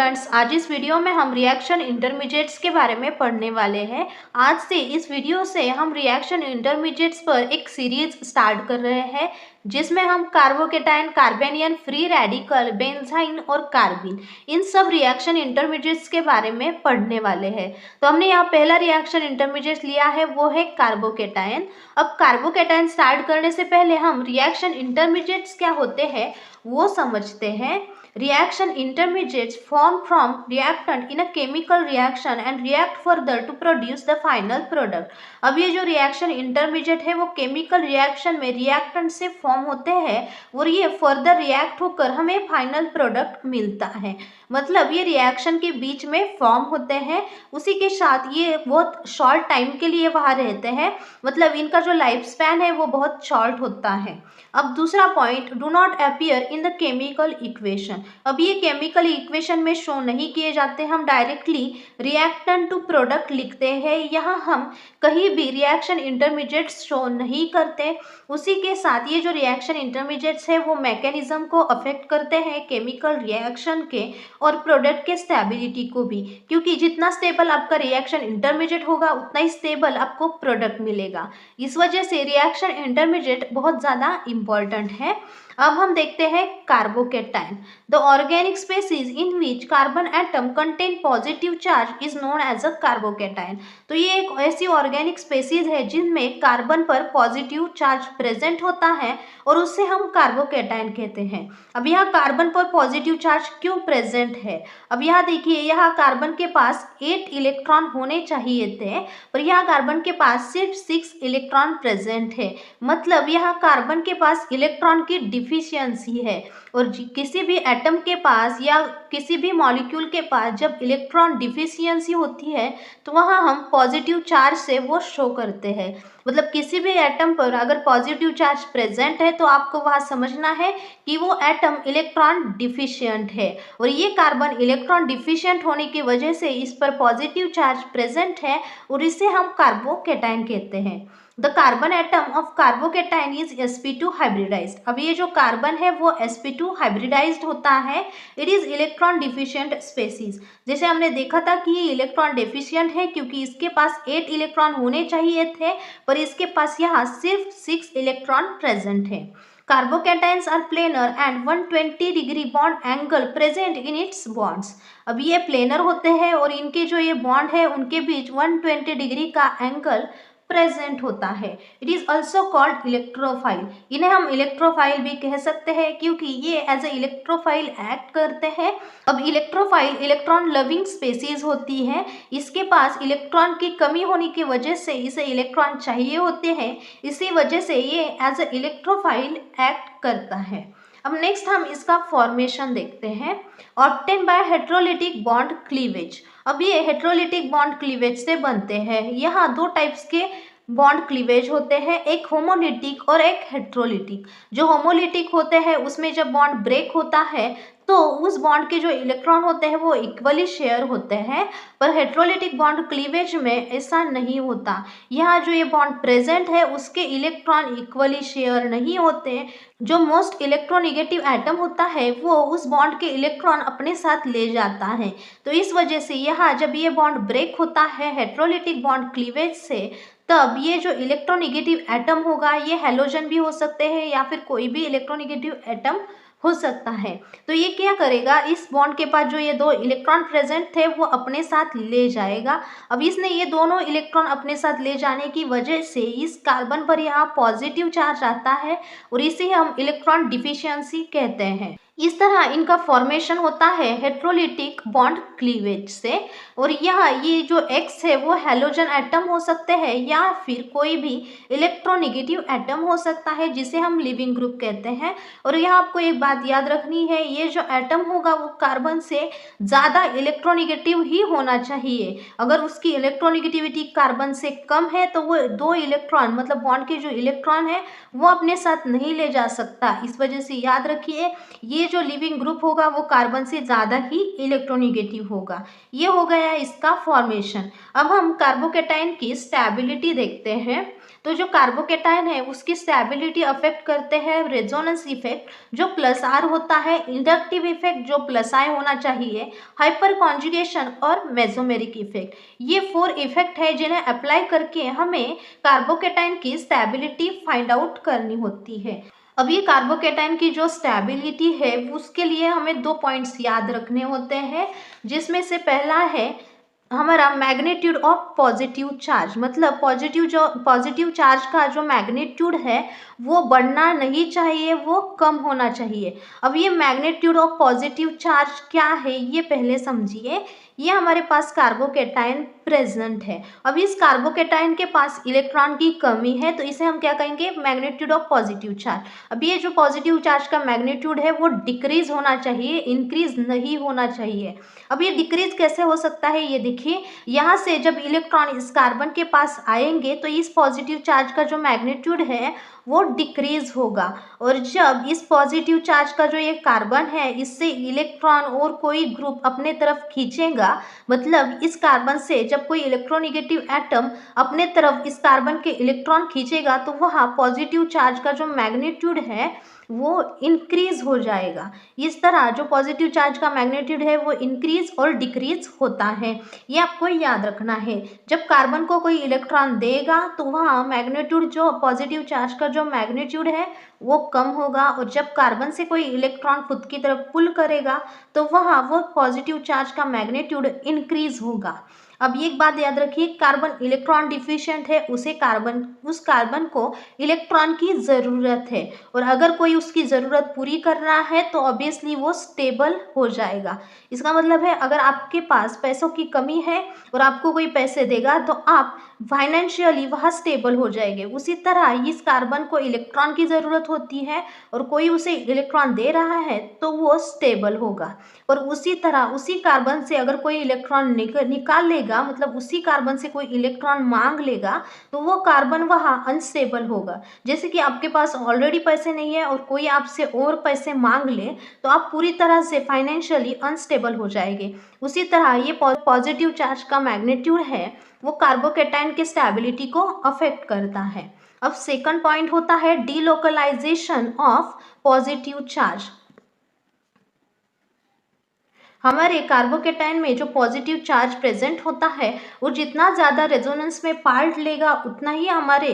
Students, आज इस video में हम रिएक्शन इंटरमीडिएट्स के बारे में पढ़ने वाले हैं। आज से इस वीडियो से हम रिएक्शन इंटरमीडिएट्स पर एक सीरीज स्टार्ट कर रहे हैं जिसमें हम कार्बोकेटाइन, कार्बेनियन, फ्री रेडिकल, बेंजाइन और कार्बिन इन सब रिएक्शन इंटरमीडिएट्स के बारे में पढ़ने वाले हैं। तो हमने यहाँ पहला रिएक्शन इंटरमीडिएट लिया है, वो है कार्बोकेटाइन। अब कार्बोकेटाइन स्टार्ट करने से पहले हम रिएक्शन इंटरमीडिएट्स क्या होते हैं वो समझते हैं। Reaction intermediates form from reactant in a chemical reaction and react further to produce the final product। अब ये जो रिएक्शन इंटरमीडिएट है वो केमिकल रिएक्शन में रिएक्टेंट से फॉर्म होते हैं और ये फर्दर रिएक्ट होकर हमें फाइनल प्रोडक्ट मिलता है। मतलब ये रिएक्शन के बीच में फॉर्म होते हैं, उसी के साथ ये बहुत शॉर्ट टाइम के लिए वहाँ रहते हैं। मतलब इनका जो लाइफ स्पैन है वो बहुत शॉर्ट होता है। अब दूसरा point, do not appear in the chemical equation. अब ये केमिकल इक्वेशन में शो नहीं किए जाते, हम डायरेक्टली रिएक्टेंट टू प्रोडक्ट लिखते हैं। यहाँ हम कहीं भी रिएक्शन इंटरमीडिएट्स शो नहीं करते। उसी के साथ ये जो रिएक्शन इंटरमीडिएट्स है वो मैकेनिज्म को अफेक्ट करते हैं केमिकल रिएक्शन के और प्रोडक्ट के स्टेबिलिटी को भी, क्योंकि जितना स्टेबल आपका रिएक्शन इंटरमीडिएट होगा उतना ही स्टेबल आपको प्रोडक्ट मिलेगा। इस वजह से रिएक्शन इंटरमीडिएट बहुत ज़्यादा इम्पॉर्टेंट है। अब हम देखते हैं carbocation. The organic species in which carbon atom contain positive charge is known as a carbocation. तो ये एक ऐसी ऑर्गेनिक स्पेसीज है जिनमें कार्बन पर पॉजिटिव चार्ज प्रेजेंट होता है और उससे हम कार्बोकेटाइन कहते हैं। अब यहाँ कार्बन पर पॉजिटिव चार्ज क्यों प्रेजेंट है? अब यहाँ देखिए, यहाँ कार्बन के पास 8 इलेक्ट्रॉन होने चाहिए थे, पर यहाँ कार्बन के पास सिर्फ 6 इलेक्ट्रॉन प्रेजेंट है। मतलब यहाँ कार्बन के पास इलेक्ट्रॉन की डिफिशियंसी है। और किसी भी एटम के पास या किसी भी मॉलिक्यूल के पास जब इलेक्ट्रॉन डिफिशियंसी होती है तो वहाँ हम पॉजिटिव चार्ज से वो शो करते हैं। मतलब किसी भी एटम पर अगर पॉजिटिव चार्ज प्रेजेंट है तो आपको वहाँ समझना है कि वो एटम इलेक्ट्रॉन डिफिशियंट है, और ये कार्बन इलेक्ट्रॉन डिफिशियंट होने की वजह से इस पर पॉजिटिव चार्ज प्रेजेंट है और इसे हम कार्बोकेटाइन कहते हैं। The carbon atom of carbocation is sp2 hybridised. अब ये जो कार्बन है वो sp2 हाइब्रिडाइज्ड होता है। It is electron deficient species. जैसे हमने देखा था कि ये इलेक्ट्रॉन डिफिशियंट है क्योंकि इसके पास 8 इलेक्ट्रॉन होने चाहिए थे, पर इसके पास यहाँ सिर्फ 6 इलेक्ट्रॉन प्रेजेंट है। Carbocations are planar and 120 degree bond angle present in its bonds. अब ये प्लेनर होते हैं और इनके जो ये बॉन्ड है उनके बीच 120 डिग्री का एंगल प्रेजेंट होता है। It is also called electrophile. इन्हें हम इलेक्ट्रोफाइल भी कह सकते हैं क्योंकि ये एज ए इलेक्ट्रोफाइल एक्ट करते हैं। अब इलेक्ट्रोफाइल इलेक्ट्रॉन लविंग स्पेसीज होती है। इसके पास इलेक्ट्रॉन की कमी होने की वजह से इसे इलेक्ट्रॉन चाहिए होते हैं, इसी वजह से ये एज ए इलेक्ट्रोफाइल एक्ट करता है। अब नेक्स्ट हम इसका फॉर्मेशन देखते हैं। Obtain bye heterolytic bond cleavage. अब ये हेट्रोलिटिक बॉन्ड क्लीवेज से बनते हैं। यहाँ 2 टाइप्स के बॉन्ड क्लीवेज होते हैं, एक होमोलिटिक और एक हेट्रोलिटिक। जो होमोलिटिक होते हैं उसमें जब बॉन्ड ब्रेक होता है तो उस बॉन्ड के जो इलेक्ट्रॉन होते हैं वो इक्वली शेयर होते हैं, पर हेट्रोलिटिक बॉन्ड क्लीवेज में ऐसा नहीं होता। यहाँ जो ये बॉन्ड प्रेजेंट है उसके इलेक्ट्रॉन इक्वली शेयर नहीं होते। जो मोस्ट इलेक्ट्रोनिगेटिव एटम होता है वो उस बॉन्ड के इलेक्ट्रॉन अपने साथ ले जाता है। तो इस वजह से यहाँ जब ये बॉन्ड ब्रेक होता है हेट्रोलिटिक बॉन्ड क्लीवेज से, तब ये जो इलेक्ट्रोनिगेटिव एटम होगा ये हैलोजन भी हो सकते हैं या फिर कोई भी इलेक्ट्रोनिगेटिव एटम हो सकता है। तो ये क्या करेगा, इस बॉन्ड के पास जो ये 2 इलेक्ट्रॉन प्रेजेंट थे वो अपने साथ ले जाएगा। अब इसने ये दोनों इलेक्ट्रॉन अपने साथ ले जाने की वजह से इस कार्बन पर यहाँ पॉजिटिव चार्ज आता है और इसे हम इलेक्ट्रॉन डिफिशियंसी कहते हैं। इस तरह इनका फॉर्मेशन होता है हेट्रोलिटिक बॉन्ड क्लीवेज से। और यहाँ ये जो X है वो हैलोजन एटम हो सकते हैं या फिर कोई भी इलेक्ट्रोनिगेटिव एटम हो सकता है जिसे हम लिविंग ग्रुप कहते हैं। और यहाँ आपको एक बात याद रखनी है, ये जो एटम होगा वो कार्बन से ज़्यादा इलेक्ट्रोनिगेटिव ही होना चाहिए। अगर उसकी इलेक्ट्रोनिगेटिविटी कार्बन से कम है तो वो 2 इलेक्ट्रॉन मतलब बॉन्ड के जो इलेक्ट्रॉन है वो अपने साथ नहीं ले जा सकता। इस वजह से याद रखिए ये जो लिविंग ग्रुप होगा वो कार्बन से ज़्यादा ही इलेक्ट्रोनिगेटिव होगा। ये हो गया इसका फॉर्मेशन। अब हम कार्बोकेटाइन की स्टेबिलिटी देखते हैं। तो जो कार्बोकेटाइन है उसकी स्टेबिलिटी अफेक्ट करते हैं रेजोनेंस इफेक्ट जो +R होता है, इंडक्टिव इफेक्ट जो +I होना चाहिए, हाइपर कॉन्जुगेशन और मेसोमेरिक इफेक्ट। ये 4 इफेक्ट है जिन्हें अप्लाई करके हमें कार्बोकेटाइन की स्टेबिलिटी फाइंड आउट करनी होती है। अब ये कार्बोकेटाइन की जो स्टेबिलिटी है उसके लिए हमें 2 पॉइंट्स याद रखने होते हैं, जिसमें से पहला है हमारा मैग्नीट्यूड ऑफ पॉजिटिव चार्ज, मतलब पॉजिटिव चार्ज का जो मैग्नीट्यूड है वो बढ़ना नहीं चाहिए, वो कम होना चाहिए। अब ये मैग्नीट्यूड ऑफ पॉजिटिव चार्ज क्या है ये पहले समझिए। ये हमारे पास कार्बोकेटाइन प्रेजेंट है। अब इस कार्बोकेटाइन के पास इलेक्ट्रॉन की कमी है तो इसे हम क्या कहेंगे, मैग्नीट्यूड ऑफ पॉजिटिव चार्ज। अब ये जो पॉजिटिव चार्ज का मैग्नीट्यूड है वो डिक्रीज होना चाहिए, इंक्रीज नहीं होना चाहिए। अब ये डिक्रीज कैसे हो सकता है ये देखिए, यहाँ से जब इलेक्ट्रॉन इस कार्बन के पास आएंगे तो इस पॉजिटिव चार्ज का जो मैग्नीट्यूड है वो डिक्रीज होगा, और जब इस पॉजिटिव चार्ज का जो ये कार्बन है इससे इलेक्ट्रॉन और कोई ग्रुप अपने तरफ खींचेगा, मतलब इस कार्बन से जब कोई इलेक्ट्रोनेगेटिव एटम अपने तरफ इस कार्बन के इलेक्ट्रॉन खींचेगा तो वहाँ पॉजिटिव चार्ज का जो मैग्नीट्यूड है वो इंक्रीज हो जाएगा। इस तरह जो पॉजिटिव चार्ज का मैग्नीट्यूड है वो इंक्रीज और डिक्रीज होता है, ये आपको याद रखना है। जब कार्बन को कोई इलेक्ट्रॉन देगा तो वहाँ मैग्नीट्यूड जो पॉजिटिव चार्ज का जो मैग्नीट्यूड है वो कम होगा, और जब कार्बन से कोई इलेक्ट्रॉन खुद की तरफ पुल करेगा तो वहाँ वो पॉजिटिव चार्ज का मैग्नीट्यूड इंक्रीज होगा। अब एक बात याद रखिए, कार्बन इलेक्ट्रॉन डिफिशिएंट है, उस कार्बन को इलेक्ट्रॉन की ज़रूरत है, और अगर कोई उसकी ज़रूरत पूरी कर रहा है तो ऑब्वियसली वो स्टेबल हो जाएगा। इसका मतलब है अगर आपके पास पैसों की कमी है और आपको कोई पैसे देगा तो आप फाइनेंशियली वहाँ स्टेबल हो जाएंगे। उसी तरह इस कार्बन को इलेक्ट्रॉन की ज़रूरत होती है और कोई उसे इलेक्ट्रॉन दे रहा है तो वो स्टेबल होगा, और उसी तरह उसी कार्बन से अगर कोई इलेक्ट्रॉन निकाल लेगा, मतलब उसी कार्बन से कोई इलेक्ट्रॉन मांग लेगा तो वो कार्बन वहाँ अनस्टेबल होगा। जैसे कि आपके पास ऑलरेडी पैसे नहीं है और कोई आपसे और पैसे मांग ले तो आप पूरी तरह से फाइनेंशियली अनस्टेबल हो जाएंगे। उसी तरह ये पॉजिटिव चार्ज का मैग्नीट्यूड है वो कार्बोकेटाइन के स्टेबिलिटी को अफेक्ट करता है। अब सेकंड पॉइंट होता है डीलोकलाइजेशन ऑफ पॉजिटिव चार्ज। हमारे कार्बोकेटाइन में जो पॉजिटिव चार्ज प्रेजेंट होता है वो जितना ज़्यादा रेजोनेंस में पार्ट लेगा उतना ही हमारे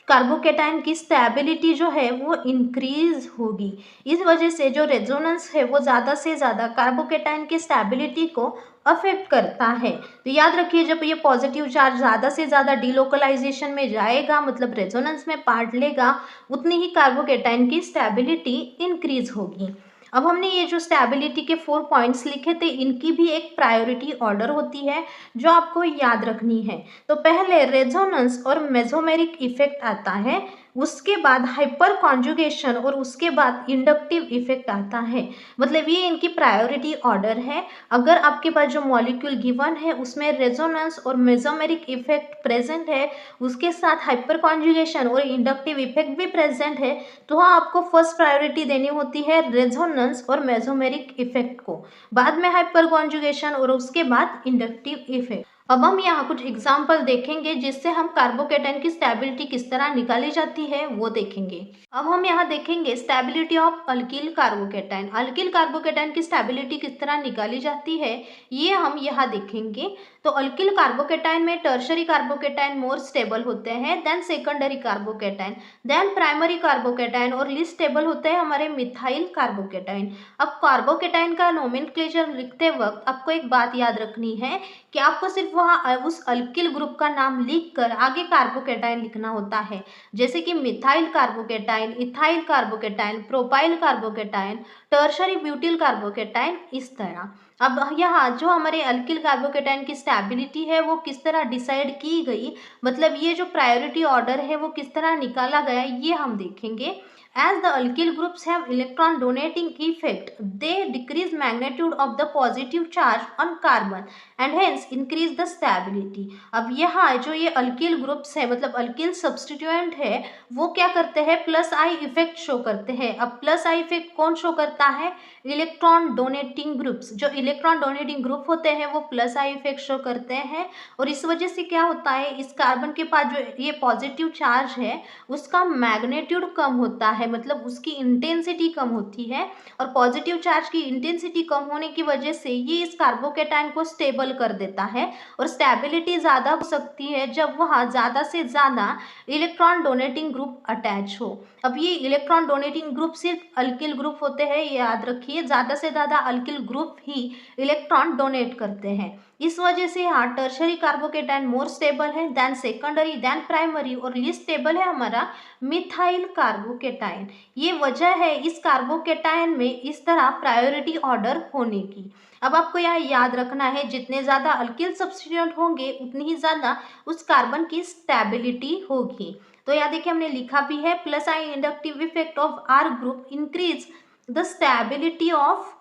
कार्बोकेटाइन की स्टेबिलिटी जो है वो इंक्रीज होगी। इस वजह से जो रेजोनेंस है वो ज़्यादा से ज़्यादा कार्बोकेटाइन की स्टेबिलिटी को अफेक्ट करता है। तो याद रखिए जब ये पॉजिटिव चार्ज ज़्यादा से ज़्यादा डीलोकलाइजेशन में जाएगा, मतलब रेजोनेंस में पार्ट लेगा, उतनी ही कार्बोकेटाइन की स्टेबिलिटी इंक्रीज होगी। अब हमने ये जो स्टेबिलिटी के 4 पॉइंट्स लिखे थे इनकी भी एक प्रायोरिटी ऑर्डर होती है जो आपको याद रखनी है। तो पहले रेजोनेंस और मेसोमेरिक इफेक्ट आता है, उसके बाद हाइपर कॉन्जुगेशन और उसके बाद इंडक्टिव इफेक्ट आता है। मतलब ये इनकी प्रायोरिटी ऑर्डर है। अगर आपके पास जो मॉलिक्यूल गिवन है उसमें रेजोनेंस और मेसोमेरिक इफेक्ट प्रेजेंट है, उसके साथ हाइपर कॉन्जुगेशन और इंडक्टिव इफेक्ट भी प्रेजेंट है, तो हाँ आपको फर्स्ट प्रायोरिटी देनी होती है रेजोनेंस और मेसोमेरिक इफेक्ट को, बाद में हाइपर कॉन्जुगेशन और उसके बाद इंडक्टिव इफेक्ट। अब हम यहाँ कुछ एग्जाम्पल देखेंगे जिससे हम कार्बोकेटाइन की स्टेबिलिटी किस तरह निकाली जाती है वो देखेंगे। अब हम यहाँ देखेंगे stability of alkyl carbocation. Alkyl carbocation की स्टेबिलिटी किस तरह निकाली जाती है ये हम यहाँ देखेंगे। तो अल्किल कार्बोकेटाइन में टर्शरी कार्बोकेटाइन मोर स्टेबल होते हैं then secondary carbocation, then primary carbocation, और लिस्ट स्टेबल होते हैं हमारे मिथाइल कार्बोकेटाइन। अब कार्बोकेटाइन का नोमेनक्लेचर लिखते वक्त आपको एक बात याद रखनी है कि आपको सिर्फ वहाँ उस अल्किल ग्रुप का नाम लिखकर आगे कार्बोकेटाइन लिखना होता है, जैसे कि methyl carbocation, ethyl carbocation, propyl carbocation, tertiary butyl carbocation, इस तरह। अब यहाँ जो हमारे अल्किल कार्बोकेटाइन की स्टेबिलिटी है वो किस तरह डिसाइड की गई, मतलब ये जो प्रायोरिटी ऑर्डर है वो किस तरह निकाला गया ये हम देखेंगे। As the alkyl groups have electron donating effect, they decrease magnitude of the positive charge on carbon and hence increase the stability. अब यहाँ जो ये अल्किल ग्रुप्स है मतलब अल्किल सब्स्टिट्यूएंट है वो क्या करते हैं, प्लस आई इफेक्ट शो करते हैं। अब प्लस आई इफेक्ट कौन शो करता है, इलेक्ट्रॉन डोनेटिंग ग्रुप्स। जो इलेक्ट्रॉन डोनेटिंग ग्रुप होते हैं वो प्लस आई इफेक्ट शो करते हैं और इस वजह से क्या होता है, इस कार्बन के पास जो ये पॉजिटिव चार्ज है उसका मैग्नीट्यूड कम होता है, मतलब उसकी इंटेंसिटी कम होती है और पॉजिटिव चार्ज की इंटेंसिटी कम होने की वजह से ये इस कार्बोकेटाइन को स्टेबल कर देता है और स्टेबिलिटी ज़्यादा हो सकती है जब वहाँ ज़्यादा से ज़्यादा इलेक्ट्रॉन डोनेटिंग ग्रुप अटैच हो। अब ये इलेक्ट्रॉन डोनेटिंग ग्रुप सिर्फ अल्किल ग्रुप होते हैं, ये याद रखिए, ज़्यादा से ज़्यादा अल्किल ग्रुप ही इलेक्ट्रॉन डोनेट करते हैं। इस वजह से यहाँ टर्शरी कार्बोकेटाइन मोर स्टेबल है देन सेकेंडरी देन प्राइमरी और लीस्ट स्टेबल है हमारा मिथाइल कार्बोकेटाइन। ये वजह है इस कार्बोकेटाइन में इस तरह प्रायोरिटी ऑर्डर होने की। अब आपको यह याद रखना है जितने ज़्यादा अल्किल सब्स्टिट्यूएंट होंगे उतनी ही ज़्यादा उस कार्बन की स्टेबिलिटी होगी। तो यहाँ देखिए हमने लिखा भी है, plus I inductive effect of R group increase the stability of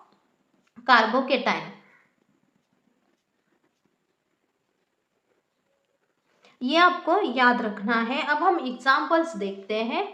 carbocation. ये आपको याद रखना है। अब हम एग्जाम्पल्स देखते हैं।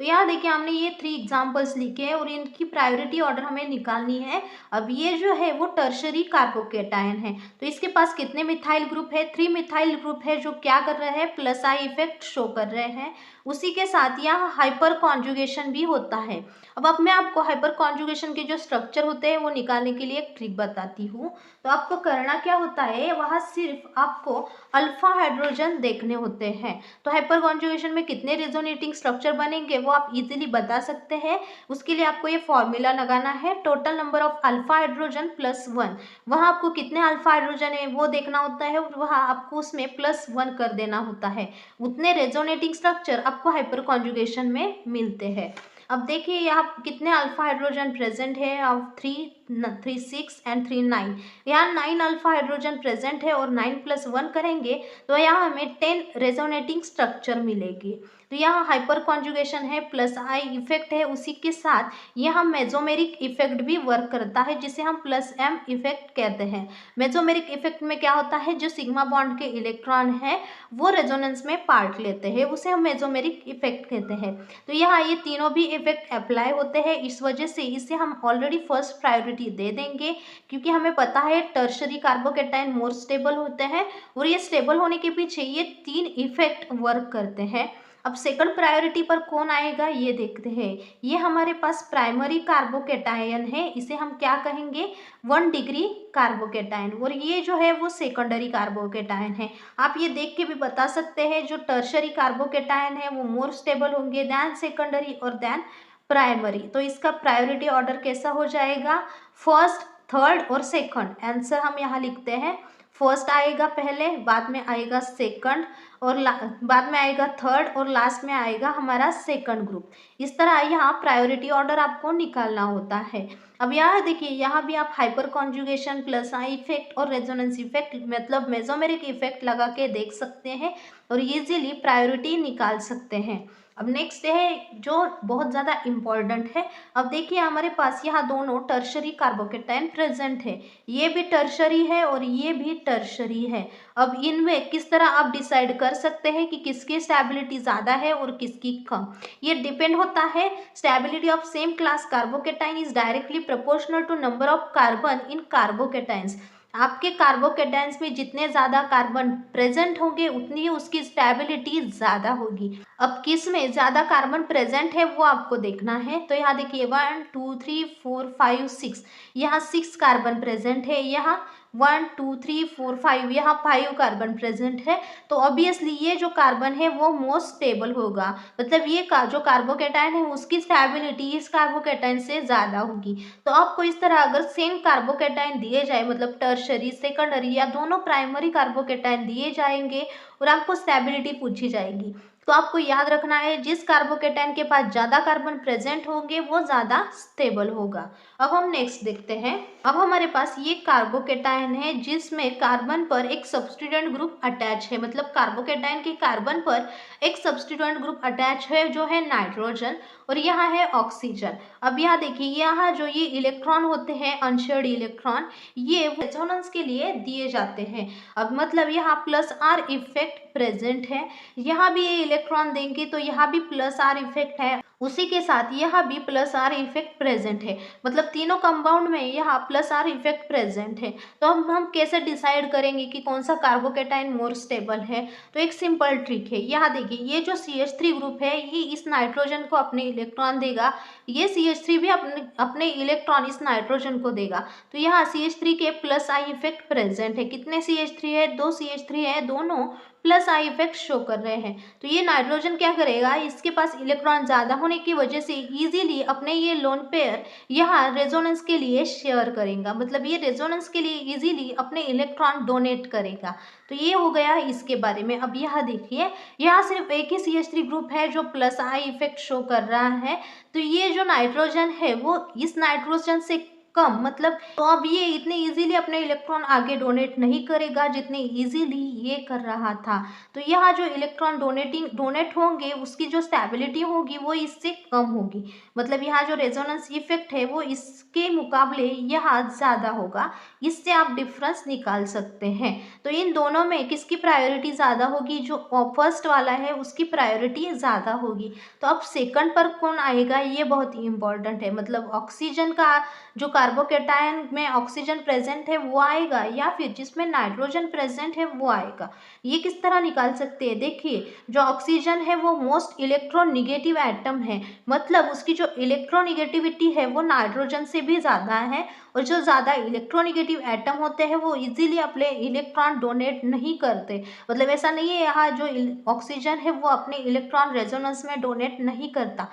तो यहाँ देखिए हमने ये 3 एग्जाम्पल्स लिखे हैं और इनकी प्रायोरिटी ऑर्डर हमें निकालनी है। अब ये जो है वो टर्शरी कार्बोकेटाइन है, तो इसके पास कितने मिथाइल ग्रुप है, 3 मिथाइल ग्रुप है जो क्या कर रहे हैं, प्लस आई इफेक्ट शो कर रहे हैं। उसी के साथ यहाँ हाइपर कॉन्जुगेशन भी होता है। अब मैं आपको हाइपर कॉन्जुगेशन के जो स्ट्रक्चर होते हैं वो निकालने के लिए एक ट्रिक बताती हूँ। तो आपको करना क्या होता है, वहाँ सिर्फ आपको अल्फा हाइड्रोजन देखने होते हैं। तो हाइपर कॉन्जुगेशन में कितने रेजोनेटिंग स्ट्रक्चर बनेंगे वो आप इजीली बता सकते हैं। उसके लिए आपको ये फॉर्मूला लगाना है, total number of alpha hydrogen plus 1। वहाँ आपको कितने अल्फा हाइड्रोजन है वो देखना होता है और वहाँ आपको उसमें +1 कर देना होता है। उतने रेजोनेटिंग स्ट्रक्चर आपको हाइपर कॉन्जुगेशन में मिलते हैं। अब देखिए यहाँ कितने अल्फा हाइड्रोजन प्रेजेंट है, ऑफ 3 6 एंड 3 9। यहाँ 9 अल्फा हाइड्रोजन प्रेजेंट है और 9 + 1 करेंगे तो यहाँ हमें 10 रेजोनेटिंग स्ट्रक्चर मिलेगी। तो यहाँ हाइपर कॉन्जुगेशन है, प्लस आई इफेक्ट है, उसी के साथ यहाँ मेजोमेरिक इफेक्ट भी वर्क करता है जिसे हम +m इफेक्ट कहते हैं। मेजोमेरिक इफेक्ट में क्या होता है, जो सिग्मा बॉन्ड के इलेक्ट्रॉन है वो रेजोनेंस में पार्ट लेते हैं, उसे हम मेजोमेरिक इफेक्ट कहते हैं। तो यहाँ ये तीनों भी इफेक्ट अप्लाई होते हैं, इस वजह से इसे हम ऑलरेडी फर्स्ट प्रायोरिटी दे देंगे क्योंकि हमें पता है टर्शरी कार्बोकेटाइन मोर स्टेबल होते हैं और ये स्टेबल होने के पीछे ये 3 इफेक्ट वर्क करते हैं। अब सेकंड प्रायोरिटी पर कौन आएगा ये देखते हैं। ये हमारे पास प्राइमरी कार्बोकेटायन है, इसे हम क्या कहेंगे, 1 डिग्री कार्बोकेटायन, और ये जो है वो सेकेंडरी कार्बोकेटायन है। आप ये देख के भी बता सकते हैं जो टर्शरी कार्बोकेटायन है वो मोर स्टेबल होंगे दैन सेकेंडरी और दैन प्राइमरी। तो इसका प्रायोरिटी ऑर्डर कैसा हो जाएगा, फर्स्ट, थर्ड और सेकंड। आंसर हम यहाँ लिखते हैं, फर्स्ट आएगा पहले, बाद में आएगा सेकंड और बाद में आएगा थर्ड और लास्ट में आएगा हमारा सेकंड ग्रुप। इस तरह यहाँ प्रायोरिटी ऑर्डर आपको निकालना होता है। अब यहाँ देखिए, यहाँ भी आप hyper conjugation, plus I effect और रेजोनेंस इफेक्ट मतलब मेसोमेरिक इफेक्ट लगा के देख सकते हैं और इजीली प्रायोरिटी निकाल सकते हैं। अब नेक्स्ट है जो बहुत ज़्यादा इम्पॉर्टेंट है। अब देखिए हमारे पास यहाँ दोनों टर्शरी कार्बोकेटाइन प्रेजेंट है, ये भी टर्शरी है और ये भी टर्शरी है। अब इनमें किस तरह आप डिसाइड कर सकते हैं कि किसकी स्टेबिलिटी ज़्यादा है और किसकी कम, ये डिपेंड होता है। Stability of same class carbocation is directly proportional to number of carbon in carbocations. आपके कार्बोकेटाइन्स में जितने ज़्यादा कार्बन प्रेजेंट होंगे उतनी ही उसकी स्टेबिलिटी ज़्यादा होगी। अब किस में ज़्यादा कार्बन प्रेजेंट है वो आपको देखना है। तो यहाँ देखिए 1 2 3 4 5 6, यहाँ 6 कार्बन प्रेजेंट है, यहाँ 1 2 3 4 5, यहाँ 5 कार्बन प्रेजेंट है। तो ऑब्वियसली ये जो कार्बन है वो मोस्ट स्टेबल होगा, मतलब ये जो कार्बोकेटाइन है उसकी स्टेबिलिटी इस कार्बोकेटाइन से ज़्यादा होगी। तो आपको इस तरह अगर सेम कार्बोकेटाइन दिए जाए, मतलब टर्शरी, सेकेंडरी या दोनों प्राइमरी कार्बोकेटाइन दिए जाएंगे और आपको स्टेबिलिटी पूछी जाएगी, तो आपको याद रखना है जिस कार्बोकेटाइन के पास ज़्यादा कार्बन प्रेजेंट होंगे वो ज़्यादा स्टेबल होगा। अब हम नेक्स्ट देखते हैं। अब हमारे पास ये कार्बोकेटाइन है जिसमें कार्बन पर एक सब्स्टिट्यूएंट ग्रुप अटैच है, मतलब कार्बोकेटाइन के कार्बन पर एक सब्स्टिट्यूएंट ग्रुप अटैच है जो है नाइट्रोजन, और यहाँ है ऑक्सीजन। अब यहाँ देखिए, यहाँ जो ये इलेक्ट्रॉन होते हैं अनशेयर्ड इलेक्ट्रॉन, ये रेजोनेंस के लिए दिए जाते हैं। अब मतलब यहाँ प्लस आर इफेक्ट प्रेजेंट है, यहाँ भी ये इलेक्ट्रॉन देंगे तो यहाँ भी प्लस आर इफेक्ट है, उसी के साथ यहाँ भी प्लस आर इफेक्ट प्रेजेंट है। मतलब तीनों कंपाउंड में यहाँ प्लस आर इफेक्ट प्रेजेंट है। तो अब हम कैसे डिसाइड करेंगे कि कौन सा कार्बोकेटाइन मोर स्टेबल है? तो एक सिंपल ट्रिक है। यहाँ देखिए, ये जो CH3 ग्रुप है ये इस नाइट्रोजन को अपने इलेक्ट्रॉन देगा, ये CH3 भी अपने इलेक्ट्रॉन इस नाइट्रोजन को देगा। तो यहाँ CH3 के प्लस आई इफेक्ट प्रेजेंट है। कितने CH3 है? 2 CH3 है, दोनों प्लस आई इफेक्ट शो कर रहे हैं। तो ये नाइट्रोजन क्या करेगा, इसके पास इलेक्ट्रॉन ज़्यादा होने की वजह से इजीली अपने ये लोन पेयर यहाँ रेजोनेंस के लिए शेयर करेगा। मतलब ये रेजोनेंस के लिए इजीली अपने इलेक्ट्रॉन डोनेट करेगा। तो ये हो गया इसके बारे में। अब यहाँ देखिए, यहाँ सिर्फ एक ही CH3 ग्रुप है जो प्लस आई इफेक्ट शो कर रहा है। तो ये जो नाइट्रोजन है वो इस नाइट्रोजन से कम, मतलब तो अब ये इतने इजीली अपने इलेक्ट्रॉन आगे डोनेट नहीं करेगा जितने इजीली ये कर रहा था। तो यहाँ जो इलेक्ट्रॉन डोनेट होंगे उसकी जो स्टेबिलिटी होगी वो इससे कम होगी। मतलब यहाँ जो रेजोनेंस इफेक्ट है वो इसके मुकाबले यहाँ ज़्यादा होगा। इससे आप डिफरेंस निकाल सकते हैं। तो इन दोनों में किसकी प्रायोरिटी ज़्यादा होगी? जो फर्स्ट वाला है उसकी प्रायोरिटी ज़्यादा होगी। तो अब सेकंड पर कौन आएगा ये बहुत ही इंपॉर्टेंट है। मतलब ऑक्सीजन का जो कार्बोकेटायन में ऑक्सीजन प्रेजेंट है वो आएगा, या फिर जिसमें नाइट्रोजन प्रेजेंट है वो आएगा। ये किस तरह निकाल सकते हैं? देखिए, जो ऑक्सीजन है वो मोस्ट इलेक्ट्रोनिगेटिव एटम है, मतलब उसकी जो इलेक्ट्रोनिगेटिविटी है वो नाइट्रोजन से भी ज़्यादा है। और जो ज़्यादा इलेक्ट्रोनिगेटिव एटम होते हैं वो इजीली अपने इलेक्ट्रॉन डोनेट नहीं करते। मतलब ऐसा नहीं है यहाँ जो ऑक्सीजन है वो अपने इलेक्ट्रॉन रेजोनेंस में डोनेट नहीं करता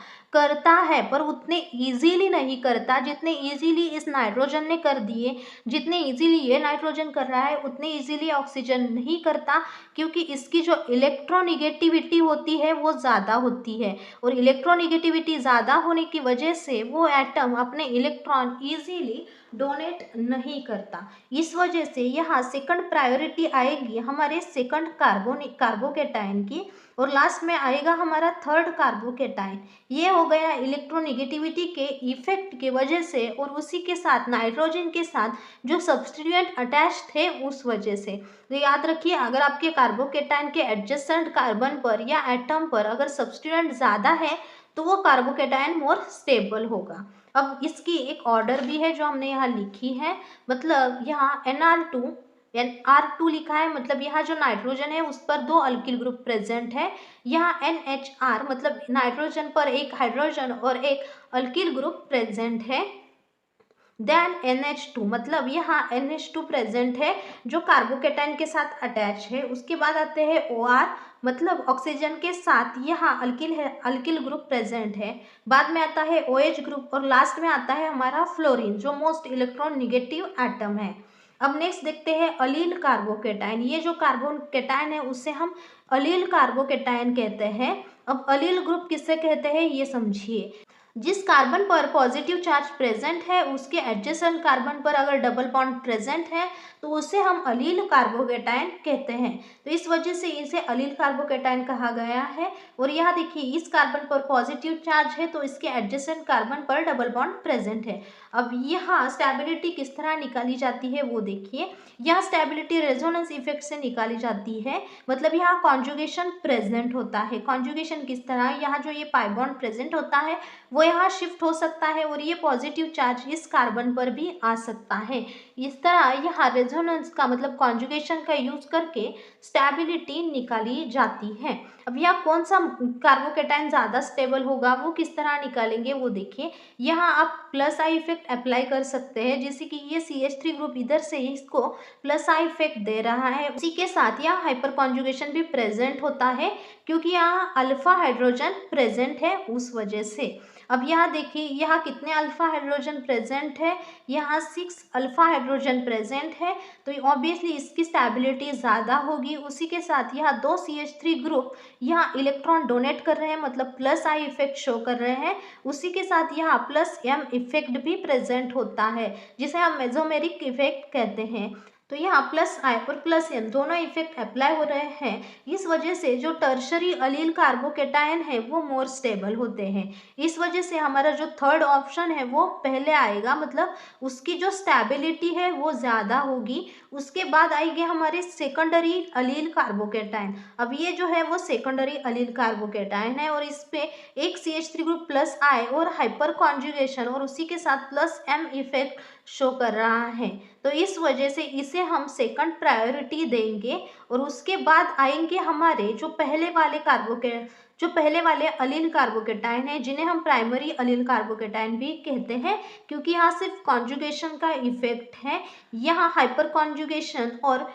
है, पर उतने इजीली नहीं करता जितने इजीली इस नाइट्रोजन ने कर दिए। जितने इजीली ये नाइट्रोजन कर रहा है उतने इजीली ऑक्सीजन नहीं करता, क्योंकि इसकी जो इलेक्ट्रोनिगेटिविटी होती है वो ज़्यादा होती है। और इलेक्ट्रोनिगेटिविटी ज़्यादा होने की वजह से वो एटम अपने इलेक्ट्रॉन इजीली डोनेट नहीं करता। इस वजह से यहाँ सेकंड प्रायोरिटी आएगी हमारे सेकंड कार्बोकेटाइन की, और लास्ट में आएगा हमारा थर्ड कार्बोकेटाइन। ये हो गया इलेक्ट्रोनिगेटिविटी के इफेक्ट की वजह से, और उसी के साथ नाइट्रोजन के साथ जो सब्स्टिट्यूएंट अटैच थे उस वजह से। तो याद रखिए, अगर आपके कार्बोकेटाइन के एडजेसेंट कार्बन पर या एटम पर अगर सब्स्टिट्यूएंट ज़्यादा है तो वो कार्बोकेटाइन मोर स्टेबल होगा। अब इसकी एक ऑर्डर भी है जो हमने यहाँ लिखी है। मतलब यहाँ NR2 लिखा है, मतलब यहाँ जो नाइट्रोजन है उस पर 2 अल्किल ग्रुप प्रेजेंट है। यहाँ NHR मतलब नाइट्रोजन पर एक हाइड्रोजन और एक अल्किल ग्रुप प्रेजेंट है। देन NH2 मतलब यहाँ NH2 प्रेजेंट है जो कार्बोकेटाइन के साथ अटैच है। उसके बाद आते हैं OR मतलब ऑक्सीजन के साथ यहाँ अल्किल ग्रुप प्रेजेंट है। बाद में आता है OH ग्रुप, और लास्ट में आता है हमारा फ्लोरीन जो मोस्ट इलेक्ट्रॉन निगेटिव एटम है। अब नेक्स्ट देखते हैं अलील कार्बोकेटाइन। ये जो कार्बोकेटाइन है उससे हम अलील कार्बोकेटाइन कहते हैं। अब अलील ग्रुप किससे कहते हैं ये समझिए। जिस कार्बन पर पॉजिटिव चार्ज प्रेजेंट है उसके एडजेसेंट कार्बन पर अगर डबल बॉन्ड प्रेजेंट है तो उसे हम अलील कार्बोकेटाइन कहते हैं। तो इस वजह से इसे अलील कार्बोकेटाइन कहा गया है। और यहाँ देखिए, इस कार्बन पर पॉजिटिव चार्ज है तो इसके एडजेसेंट कार्बन पर डबल बॉन्ड प्रेजेंट है। अब यहाँ स्टेबिलिटी किस तरह निकाली जाती है वो देखिए। यहाँ स्टेबिलिटी रेजोनेंस इफेक्ट से निकाली जाती है। मतलब यहाँ कॉन्जुगेशन प्रेजेंट होता है। कॉन्जुगेशन किस तरह, यहाँ जो ये पाई बॉन्ड प्रेजेंट होता है वो यहाँ शिफ्ट हो सकता है, और ये पॉजिटिव चार्ज इस कार्बन पर भी आ सकता है। इस तरह यहाँ रेजोनेंस का मतलब कॉन्जुगेशन का यूज करके स्टेबिलिटी निकाली जाती है। अब यहाँ कौन सा कार्बोकेटाइन ज़्यादा स्टेबल होगा वो किस तरह निकालेंगे वो देखिए। यहाँ आप प्लस आई इफेक्ट अप्लाई कर सकते हैं, जैसे कि ये CH3 ग्रुप इधर से इसको प्लस आई इफेक्ट दे रहा है। उसी के साथ यहाँ हाइपर कॉन्जुगेशन भी प्रेजेंट होता है, क्योंकि यहाँ अल्फा हाइड्रोजन प्रेजेंट है उस वजह से। अब यहाँ देखिए, यहाँ कितने अल्फा हाइड्रोजन प्रेजेंट है, यहाँ 6 अल्फा हाइड्रोजन प्रेजेंट है। तो ऑब्वियसली इसकी स्टेबिलिटी ज़्यादा होगी। उसी के साथ यहाँ 2 CH3 ग्रुप यहाँ इलेक्ट्रॉन डोनेट कर रहे हैं, मतलब प्लस आई इफेक्ट शो कर रहे हैं। उसी के साथ यहाँ प्लस M इफेक्ट भी प्रेजेंट होता है, जिसे हम मेसोमेरिक इफेक्ट कहते हैं। तो यहाँ प्लस आई और प्लस एन दोनों इफेक्ट अप्लाई हो रहे हैं। इस वजह से जो टर्शरी अलील कार्बोकेटायन है वो मोर स्टेबल होते हैं। इस वजह से हमारा जो थर्ड ऑप्शन है वो पहले आएगा, मतलब उसकी जो स्टेबिलिटी है वो ज़्यादा होगी। उसके बाद आएंगे हमारे सेकेंडरी अलील कार्बोकेटायन। अब ये जो है वो सेकेंडरी अलील कार्बोकेटायन है और इस पे एक CH3 ग्रुप प्लस आई और हाइपर कॉन्जुगेशन और उसी के साथ प्लस एम इफेक्ट शो कर रहा है। तो इस वजह से इसे हम सेकंड प्रायोरिटी देंगे। और उसके बाद आएंगे हमारे जो पहले वाले अलील कार्बोकेटायन है, जिन्हें हम प्राइमरी अलील कार्बोकेटायन भी कहते हैं, क्योंकि यहाँ सिर्फ कॉन्जुगेशन का इफेक्ट है। यहाँ हाइपर कॉन्जुगेशन और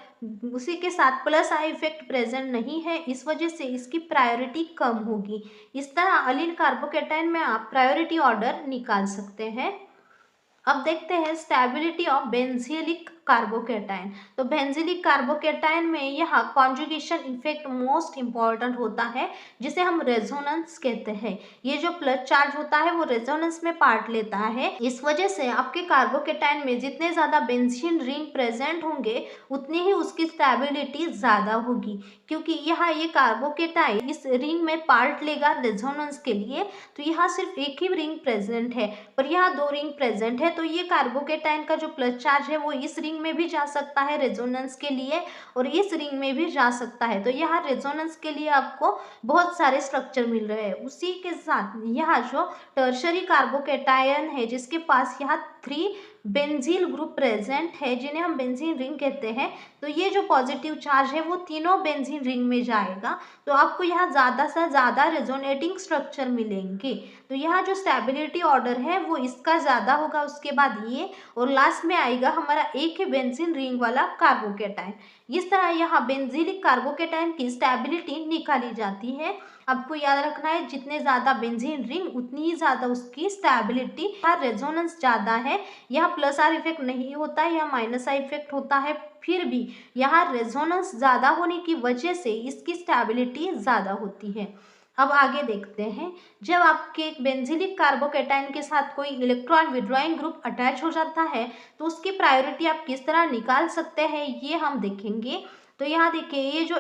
उसी के साथ प्लस आई इफेक्ट प्रेजेंट नहीं है, इस वजह से इसकी प्रायोरिटी कम होगी। इस तरह अलील कार्बोकेटायन में आप प्रायोरिटी ऑर्डर निकाल सकते हैं। अब देखते हैं स्टेबिलिटी ऑफ बेंजीलिक कार्बोकेटायन। तो बेंजीलिक कार्बोकेटायन में यहाँ कॉन्जुगेशन इफेक्ट मोस्ट इंपॉर्टेंट होता है, जिसे हम रेजोनेंस कहते हैं। ये जो प्लस चार्ज होता है वो रेजोनेंस में पार्ट लेता है। इस वजह से आपके कार्बोकेटायन में जितने ज़्यादा बेंजीन रिंग प्रेजेंट होंगे उतनी ही उसकी स्टेबिलिटी ज़्यादा होगी, क्योंकि यहाँ ये कार्बोकेटायन इस रिंग में पार्ट लेगा रेजोनेंस के लिए। तो यहाँ सिर्फ एक ही रिंग प्रेजेंट है पर यहाँ दो रिंग प्रेजेंट है, तो ये कार्बोकेटायन का जो प्लस चार्ज है वो इस रिंग में भी जा सकता है रेजोनेंस के लिए और इस रिंग में भी जा सकता है। तो यहाँ रेजोनेंस के लिए आपको बहुत सारे स्ट्रक्चर मिल रहे हैं। उसी के साथ यहाँ जो टर्शरी कार्बोकेटायन है जिसके पास यहाँ 3 बेंजील ग्रुप प्रेजेंट है, जिन्हें हम बेंजीन रिंग कहते हैं, तो ये जो पॉजिटिव चार्ज है वो तीनों बेंजीन रिंग में जाएगा। तो आपको यहाँ ज़्यादा से ज़्यादा रेजोनेटिंग स्ट्रक्चर मिलेंगे। तो यहाँ जो स्टेबिलिटी ऑर्डर है वो इसका ज़्यादा होगा, उसके बाद ये, और लास्ट में आएगा हमारा एक ही बेंजीन रिंग वाला कार्बोकेटायन। इस तरह यहाँ बेंजीलिक कार्बोकेटायन की स्टेबिलिटी निकाली जाती है। आपको याद रखना है जितने ज़्यादा बेंजीन रिंग उतनी ही ज़्यादा उसकी स्टेबिलिटी। यहाँ रेजोनेंस ज़्यादा है, यहाँ प्लस आर इफेक्ट नहीं होता है, यहाँ माइनस आर इफेक्ट होता है, फिर भी यहाँ रेजोनेंस ज़्यादा होने की वजह से इसकी स्टेबिलिटी ज़्यादा होती है। अब आगे देखते हैं, जब आपके बेंजीलिक कार्बोकेटायन के साथ कोई इलेक्ट्रॉन विड्रॉइंग ग्रुप अटैच हो जाता है तो उसकी प्रायोरिटी आप किस तरह निकाल सकते हैं ये हम देखेंगे। तो यहाँ देखिए, ये जो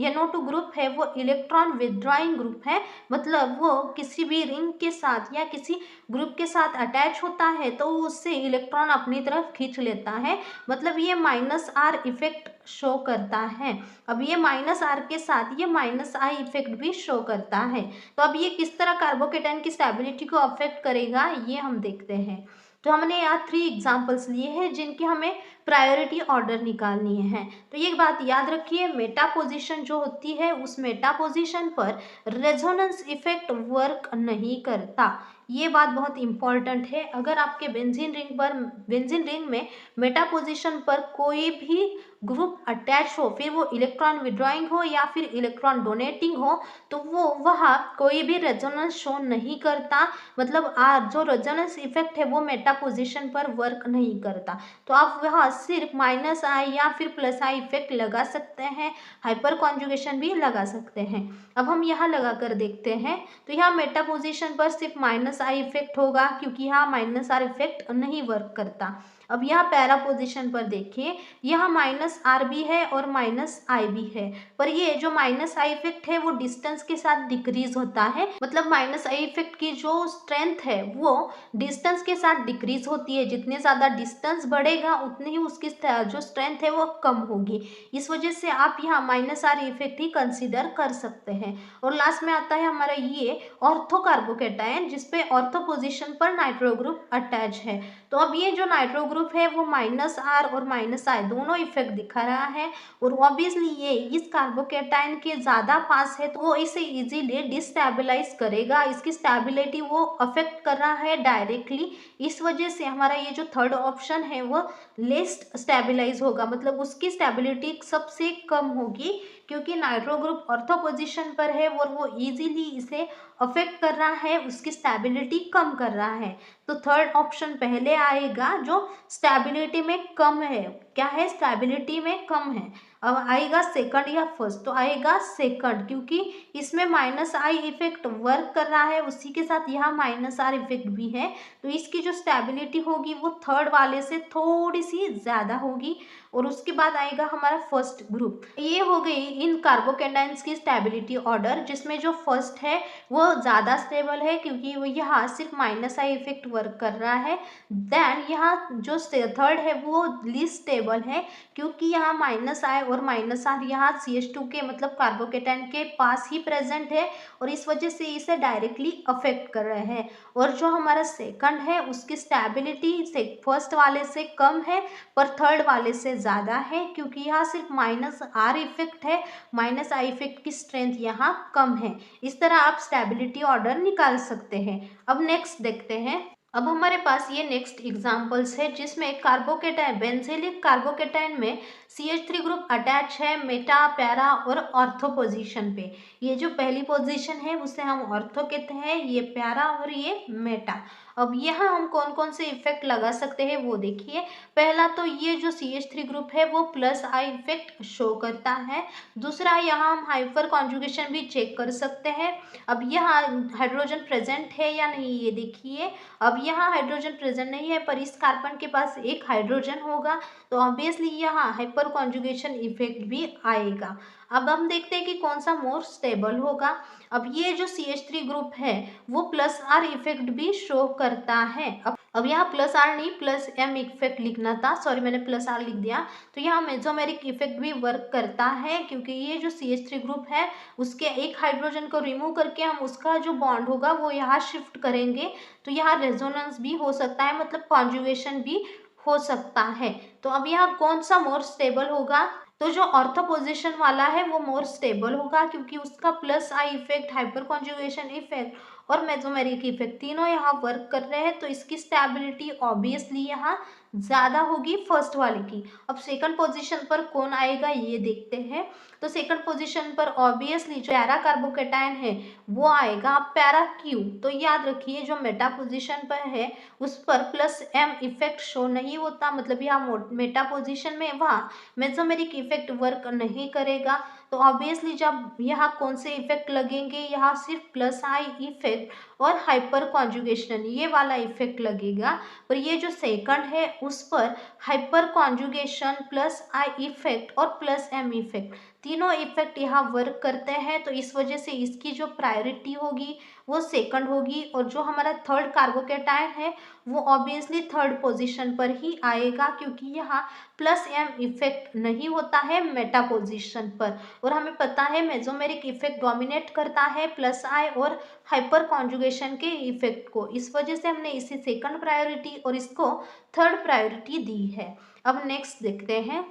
NO2 ग्रुप है वो इलेक्ट्रॉन विड्रॉइंग ग्रुप है, मतलब वो किसी भी रिंग के साथ या किसी ग्रुप के साथ अटैच होता है तो उससे इलेक्ट्रॉन अपनी तरफ खींच लेता है, मतलब ये माइनस आर इफेक्ट शो करता है। अब ये माइनस आर के साथ ये माइनस आई इफेक्ट भी शो करता है। तो अब ये किस तरह कार्बोकेटायन की स्टेबिलिटी को अफेक्ट करेगा ये हम देखते हैं। तो हमने यहाँ 3 एग्जाम्पल्स लिए हैं जिनकी हमें प्रायोरिटी ऑर्डर निकालनी है। तो ये बात याद रखिए, मेटा पोजीशन जो होती है उस मेटा पोजीशन पर रेजोनेंस इफेक्ट वर्क नहीं करता। ये बात बहुत इंपॉर्टेंट है। अगर आपके बेंजीन रिंग में मेटा पोजीशन पर कोई भी ग्रुप अटैच हो, फिर वो इलेक्ट्रॉन विड्रॉइंग हो या फिर इलेक्ट्रॉन डोनेटिंग हो, तो वो वहाँ कोई भी रेजोनेंस शो नहीं करता, मतलब जो रेजोनेंस इफेक्ट है वो मेटा पोजीशन पर वर्क नहीं करता। तो आप वहाँ सिर्फ माइनस आई या फिर प्लस आई इफेक्ट लगा सकते हैं, हाइपर कॉन्जुगेशन भी लगा सकते हैं। अब हम यहाँ लगा कर देखते हैं। तो यहाँ मेटा पोजीशन पर सिर्फ माइनस आई इफेक्ट होगा, क्योंकि यहाँ माइनस आर इफेक्ट नहीं वर्क करता। अब यहाँ पैरा पोजीशन पर देखिए, यहाँ माइनस आर भी है और माइनस आई भी है, पर ये जो माइनस आई इफेक्ट है वो डिस्टेंस के साथ डिक्रीज होता है, मतलब माइनस आई इफेक्ट की जो स्ट्रेंथ है वो डिस्टेंस के साथ डिक्रीज होती है। जितने ज़्यादा डिस्टेंस बढ़ेगा उतनी ही उसकी जो स्ट्रेंथ है वो कम होगी। इस वजह से आप यहाँ minus are effect he consider कर सकते हैं। और लास्ट में आता है हमारा ये ऑर्थो कार्बोकेटायन, जिसपे ऑर्थो पोजीशन पर नाइट्रो ग्रुप अटैच है। तो अब ये जो नाइट्रो ग्रुप है वो माइनस आर और माइनस आई दोनों इफेक्ट दिखा रहा है, और ऑब्वियसली ये इस कार्बोकेटायन के ज़्यादा पास है तो वो इसे इजीली डिस्टेबलाइज करेगा, इसकी स्टेबिलिटी वो अफेक्ट कर रहा है डायरेक्टली। इस वजह से हमारा ये जो थर्ड ऑप्शन है वो लेस्ट स्टेबलाइज होगा, मतलब उसकी स्टेबिलिटी सबसे कम होगी, क्योंकि नाइट्रो ग्रुप ऑर्थो पोजीशन पर है और वो इजीली इसे अफेक्ट कर रहा है, उसकी स्टेबिलिटी कम कर रहा है। तो थर्ड ऑप्शन पहले आएगा जो स्टेबिलिटी में कम है। क्या है? स्टेबिलिटी में कम है। अब आएगा सेकंड या फर्स्ट, तो आएगा सेकंड, क्योंकि इसमें माइनस आई इफेक्ट वर्क कर रहा है, उसी के साथ यहाँ माइनस आर इफेक्ट भी है, तो इसकी जो स्टेबिलिटी होगी वो थर्ड वाले से थोड़ी सी ज़्यादा होगी। और उसके बाद आएगा हमारा फर्स्ट ग्रुप। ये हो गई इन कार्बोकेटाइंस की स्टेबिलिटी ऑर्डर, जिसमें जो फर्स्ट है वो ज़्यादा स्टेबल है क्योंकि वो यहाँ सिर्फ माइनस आई इफेक्ट वर्क कर रहा है। देन यहाँ जो थर्ड है वो लीस्ट स्टेबल है क्योंकि यहाँ माइनस आई और माइनस आर यहाँ CH2 के मतलब कार्बोकेटाइन के पास ही प्रेजेंट है और इस वजह से इसे डायरेक्टली अफेक्ट कर रहे हैं। और जो हमारा सेकंड है उसकी स्टेबिलिटी से फर्स्ट वाले से कम है पर थर्ड वाले से ज़्यादा है क्योंकि यहाँ सिर्फ माइनस आर इफेक्ट है, माइनस आई इफेक्ट की स्ट्रेंथ यहाँ कम है। इस तरह आप स्टेबिलिटी ऑर्डर निकाल सकते हैं। अब नेक्स्ट देखते हैं। अब हमारे पास ये नेक्स्ट एग्जांपल्स है जिसमें कार्बोकेटाइन बेंजीलिक कार्बोकेटाइन में CH3 ग्रुप अटैच है मेटा, पैरा और ऑर्थो पोजीशन पे। ये जो पहली पोजीशन है उसे हम ऑर्थो कहते हैं, ये पैरा और ये मेटा। अब यहाँ हम कौन कौन से इफेक्ट लगा सकते हैं वो देखिए। पहला तो ये जो CH3 ग्रुप है वो प्लस आई इफेक्ट शो करता है। दूसरा यहाँ हम हाइपर कॉन्जुगेशन भी चेक कर सकते हैं। अब यहाँ हाइड्रोजन प्रेजेंट है या नहीं ये देखिए। अब यहाँ हाइड्रोजन प्रेजेंट नहीं है पर इस कार्बन के पास एक हाइड्रोजन होगा तो ऑब्वियसली यहाँ हाइपर कॉन्जुगेशन इफेक्ट भी आएगा। अब हम देखते हैं कि कौन सा मोर स्टेबल होगा। अब ये जो CH3 ग्रुप है वो प्लस आर इफेक्ट भी शो करता है। अब यहाँ प्लस आर नहीं प्लस एम इफेक्ट लिखना था, सॉरी मैंने प्लस आर लिख दिया। तो यहाँ मेसोमेरिक इफेक्ट भी वर्क करता है क्योंकि ये जो CH3 ग्रुप है उसके एक हाइड्रोजन को रिमूव करके हम उसका जो बॉन्ड होगा वो यहाँ शिफ्ट करेंगे तो यहाँ रेजोनेंस भी हो सकता है, मतलब कॉन्जुगेशन भी हो सकता है। तो अब यहाँ कौन सा मोर स्टेबल होगा, तो जो ऑर्थो पोजीशन वाला है वो मोर स्टेबल होगा क्योंकि उसका plus I effect, hyper conjugation effect और मेसोमेरिक इफेक्ट तीनों यहाँ वर्क कर रहे हैं तो इसकी स्टेबिलिटी ऑब्वियसली यहाँ ज़्यादा होगी फर्स्ट वाले की। अब सेकंड पोजीशन पर कौन आएगा ये देखते हैं। तो सेकंड पोजीशन पर ऑब्वियसली जो पैरा कार्बोकेटाइन है वो आएगा पैरा क्यू। तो याद रखिए जो मेटा पोजीशन पर है उस पर प्लस एम इफेक्ट शो नहीं होता, मतलब यहाँ मेटा पोजीशन में वहाँ मेसोमेरिक इफेक्ट वर्क नहीं करेगा। तो ऑब्वियसली जब यहाँ कौन से इफेक्ट लगेंगे, यहाँ सिर्फ प्लस आई इफेक्ट और हाइपर कॉन्जुगेशन ये वाला इफेक्ट लगेगा। पर ये जो सेकंड है उस पर hyper conjugation, plus I effect और प्लस एम इफेक्ट तीनों इफेक्ट यहाँ वर्क करते हैं तो इस वजह से इसकी जो प्रायोरिटी होगी वो सेकंड होगी। और जो हमारा थर्ड कार्बोकेटाइन है वो ऑब्वियसली थर्ड पोजीशन पर ही आएगा क्योंकि यहाँ प्लस एम इफेक्ट नहीं होता है मेटा पोजीशन पर। और हमें पता है मेसोमेरिक इफेक्ट डोमिनेट करता है प्लस आई और हाइपर कॉन्जुगेशन के इफेक्ट को, इस वजह से हमने इसे सेकंड प्रायोरिटी और इसको थर्ड प्रायोरिटी दी है। अब नेक्स्ट देखते हैं।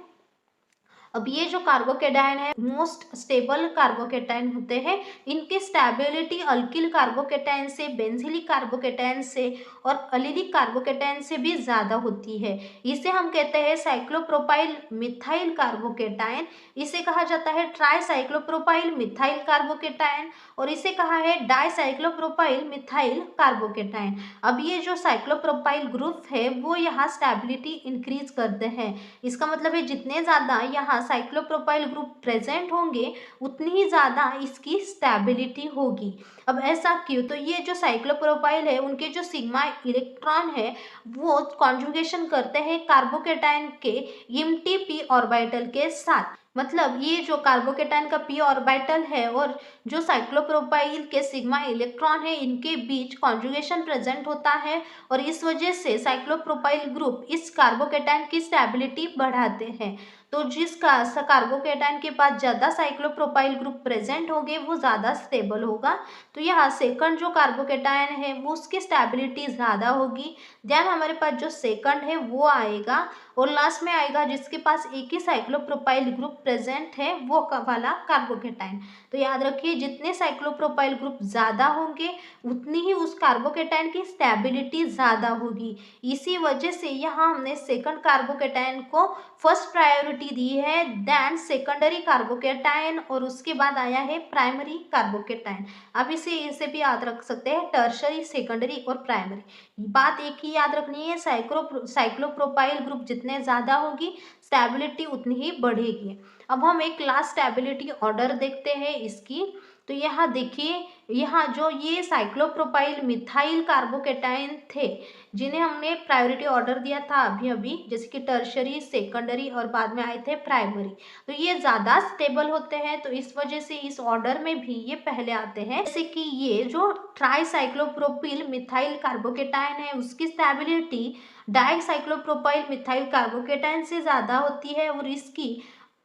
अब ये जो कार्बोकेटाइन है मोस्ट स्टेबल कार्बोकेटाइन होते हैं, इनकी स्टेबिलिटी अल्किल कार्बोकेटाइन से, बेंजीलिक कार्बोकेटाइन से और अलिलिक कार्बोकेटाइन से भी ज़्यादा होती है। इसे हम कहते हैं साइक्लोप्रोपाइल मिथाइल कार्बोकेटाइन, इसे कहा जाता है ट्राईसाइक्लोप्रोपाइल मिथाइल कार्बोकेटाइन और इसे कहा है डाईसाइक्लोप्रोपाइल मिथाइल कार्बोकेटाइन। अब ये जो साइक्लोप्रोपाइल ग्रुप है वो यहाँ स्टेबिलिटी इंक्रीज करते हैं। इसका मतलब है जितने ज़्यादा यहाँ साइक्लोप्रोपाइल ग्रुप प्रेजेंट होंगे उतनी ही ज़्यादा इसकी स्टेबिलिटी होगी। अब ऐसा क्यों, तो ये जो साइक्लोप्रोपाइल है उनके जो सिग्मा इलेक्ट्रॉन है वो कॉन्जुगेशन करते हैं कार्बोकेटाइन के एम्प्टी p ऑर्बिटल के साथ। मतलब ये जो कार्बोकेटाइन का p ऑर्बिटल है और जो साइक्लोप्रोपाइल के सिग्मा इलेक्ट्रॉन है इनके बीच कॉन्जुगेशन प्रेजेंट होता है और इस वजह से साइक्लोप्रोपाइल ग्रुप इस कार्बोकेटाइन की स्टेबिलिटी बढ़ाते हैं। तो जिसका कार्बोकेटाइन के पास ज़्यादा साइक्लोप्रोपाइल ग्रुप प्रेजेंट होंगे वो ज़्यादा स्टेबल होगा। तो यहाँ सेकंड जो कार्बोकेटाइन है वो उसकी स्टेबिलिटी ज़्यादा होगी। देन हमारे पास जो सेकंड है वो आएगा और लास्ट में आएगा जिसके पास एक ही साइक्लोप्रोपाइल ग्रुप प्रेजेंट है वो वाला कार्बोकेटाइन। तो याद रखिए जितने साइक्लोप्रोपाइल ग्रुप ज़्यादा होंगे उतनी ही उस कार्बोकेटाइन की स्टेबिलिटी ज़्यादा होगी। इसी वजह से यहाँ हमने सेकंड कार्बोकेटाइन को फर्स्ट प्रायोरिटी स्टेबिलिटी दी है, देन सेकेंडरी कार्बोकेटाइन और उसके बाद आया है प्राइमरी कार्बोकेटाइन। अब इसे भी याद रख सकते हैं, टर्शरी, सेकेंडरी और प्राइमरी। बात एक ही याद रखनी है, साइक्लोप्रोपाइल ग्रुप जितने ज़्यादा होगी स्टेबिलिटी उतनी ही बढ़ेगी। अब हम एक लास्ट स्टेबिलिटी ऑर्डर देखते हैं इसकी। तो यहाँ देखिए, यहाँ जो ये साइक्लोप्रोपाइल मिथाइल कार्बोकेटाइन थे जिन्हें हमने प्रायोरिटी ऑर्डर दिया था अभी अभी, जैसे कि टर्शरी, सेकेंडरी और बाद में आए थे प्राइमरी, तो ये ज़्यादा स्टेबल होते हैं, तो इस वजह से इस ऑर्डर में भी ये पहले आते हैं। जैसे कि ये जो ट्राईसाइक्लोप्रोपिल मिथाइल कार्बोकेटाइन है उसकी स्टेबिलिटी डाइसाइक्लोप्रोपाइल मिथाइल कार्बोकेटाइन से ज़्यादा होती है और इसकी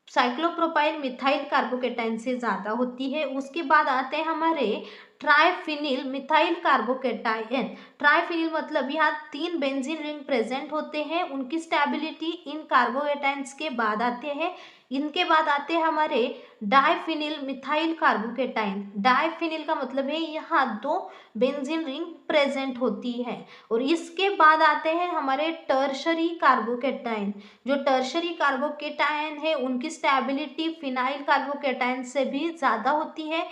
साइक्लोप्रोपाइल मिथाइल कार्बोकेटाइन से ज़्यादा होती है। उसके बाद आते हैं हमारे ट्राइफिनिल मिथाइल कार्बोकेटाइन। ट्राइफिनिल मतलब यहाँ 3 बेंजीन रिंग प्रेजेंट होते हैं, उनकी स्टेबिलिटी इन कार्बोकेटाइन्स के बाद आते हैं। इनके बाद आते हैं हमारे डाइफिनिल मिथाइल कार्बोकेटाइन। डाइफिनिल का मतलब है यहाँ 2 बेंजीन रिंग प्रेजेंट होती है। और इसके बाद आते हैं हमारे टर्शरी कार्बोकेटाइन। जो टर्शरी कार्बोकेटाइन है उनकी स्टेबिलिटी फिनाइल कार्बोकेटाइन से भी ज़्यादा होती है।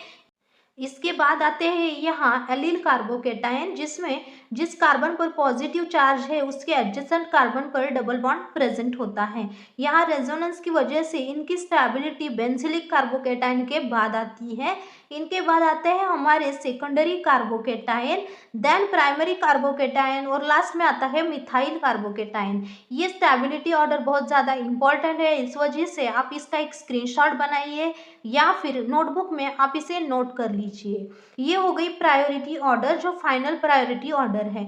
इसके बाद आते हैं यहाँ एलिल कार्बोकेटाइन, जिसमें जिस कार्बन पर पॉजिटिव चार्ज है उसके एडजेसेंट कार्बन पर डबल बॉन्ड प्रेजेंट होता है। यहाँ रेजोनेंस की वजह से इनकी स्टेबिलिटी बेंजिलिक कार्बोकेटाइन के बाद आती है। इनके बाद आते हैं हमारे secondary carbocation, then primary carbocation और लास्ट में आता है मिथाइल कार्बोकेटाइन। ये स्टेबिलिटी ऑर्डर बहुत ज़्यादा इंपॉर्टेंट है, इस वजह से आप इसका एक स्क्रीनशॉट बनाइए या फिर नोटबुक में आप इसे नोट कर लीजिए। ये हो गई प्रायोरिटी ऑर्डर जो फाइनल प्रायोरिटी ऑर्डर है।